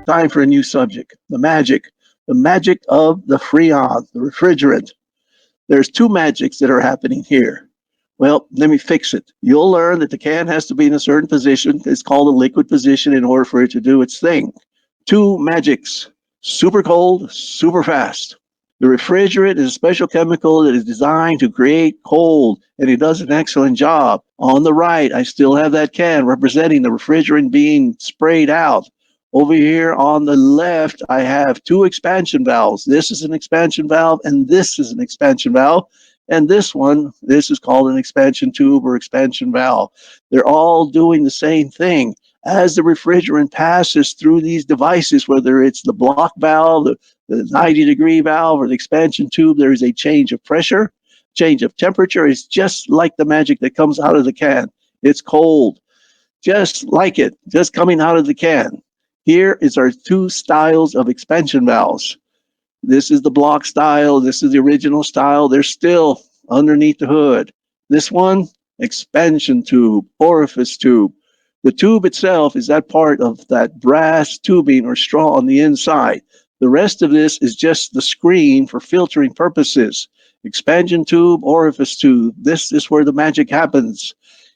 Time for a new subject. The magic of the Freon, the refrigerant. There's two magics that are happening here. Well, let me fix it. You'll learn that the can has to be in a certain position. It's called a liquid position in order for it to do its thing. Two magics. Super cold, super fast. The refrigerant is a special chemical that is designed to create cold, and it does an excellent job. On the right, I still have that can representing the refrigerant being sprayed out. Over here on the left, I have two expansion valves. This is an expansion valve, and this is an expansion valve. And this is called an expansion tube or expansion valve. They're all doing the same thing. As the refrigerant passes through these devices, whether it's the block valve, the 90-degree valve, or the expansion tube, there is a change of pressure, change of temperature. It's just like the magic that comes out of the can. It's cold, just like it, just coming out of the can. Here is our two styles of expansion valves. This is the block style. This is the original style. They're still underneath the hood. This one, expansion tube, orifice tube. The tube itself is that part of that brass tubing or straw on the inside. The rest of this is just the screen for filtering purposes. Expansion tube, orifice tube. This is where the magic happens.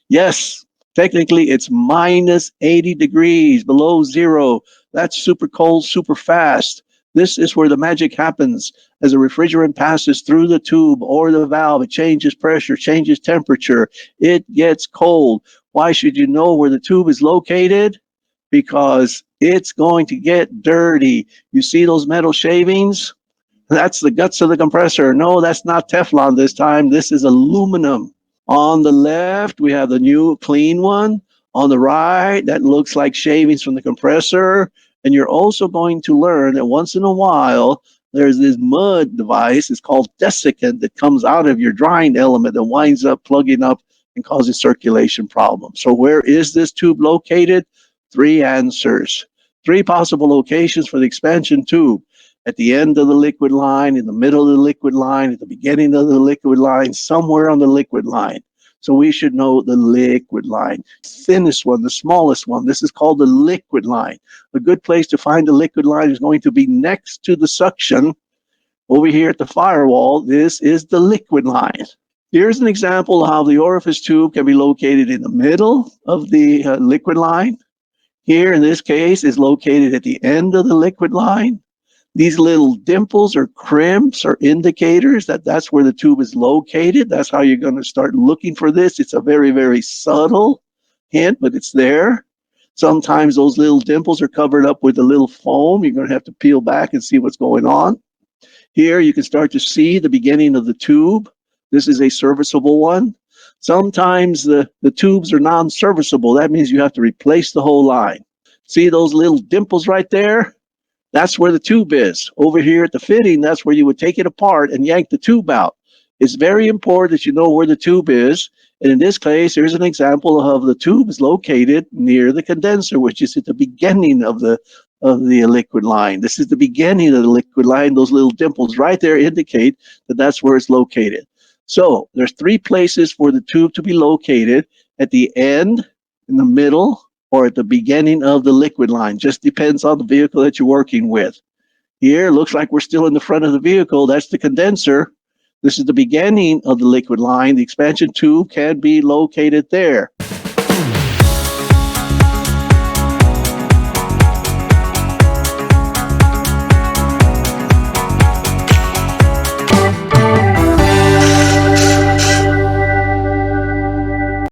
Yes, technically it's minus 80 degrees below zero. That's super cold, super fast. This is where the magic happens. As a refrigerant passes through the tube or the valve, it changes pressure, changes temperature. It gets cold. Why should you know where the tube is located? Because it's going to get dirty. You see those metal shavings? That's the guts of the compressor. No, that's not Teflon this time. This is aluminum. On the left, we have the new clean one. On the right, that looks like shavings from the compressor. And you're also going to learn that once in a while, there's this mud device. It's called desiccant that comes out of your drying element that winds up plugging up and causing circulation problems. So where is this tube located? Three answers. Three possible locations for the expansion tube. At the end of the liquid line, in the middle of the liquid line, at the beginning of the liquid line, somewhere on the liquid line. So we should know the liquid line. Thinnest one, the smallest one. This is called the liquid line. A good place to find the liquid line is going to be next to the suction. Over here at the firewall, this is the liquid line. Here's an example of how the orifice tube can be located in the middle of the liquid line. Here, in this case, is located at the end of the liquid line. These little dimples or crimps are indicators that that's where the tube is located. That's how you're going to start looking for this. It's a very, very subtle hint, but it's there. Sometimes those little dimples are covered up with a little foam. You're going to have to peel back and see what's going on. Here you can start to see the beginning of the tube. This is a serviceable one. Sometimes the tubes are non-serviceable. That means you have to replace the whole line. See those little dimples right there? That's where the tube is. Over here at the fitting, that's where you would take it apart and yank the tube out. It's very important that you know where the tube is. And in this case, here's an example of the tube is located near the condenser, which is at the beginning of the liquid line. This is the beginning of the liquid line. Those little dimples right there indicate that that's where it's located. So there's three places for the tube to be located: at the end, in the middle, or at the beginning of the liquid line. Just depends on the vehicle that you're working with. Here, looks like we're still in the front of the vehicle. That's the condenser. This is the beginning of the liquid line. The expansion tube can be located there.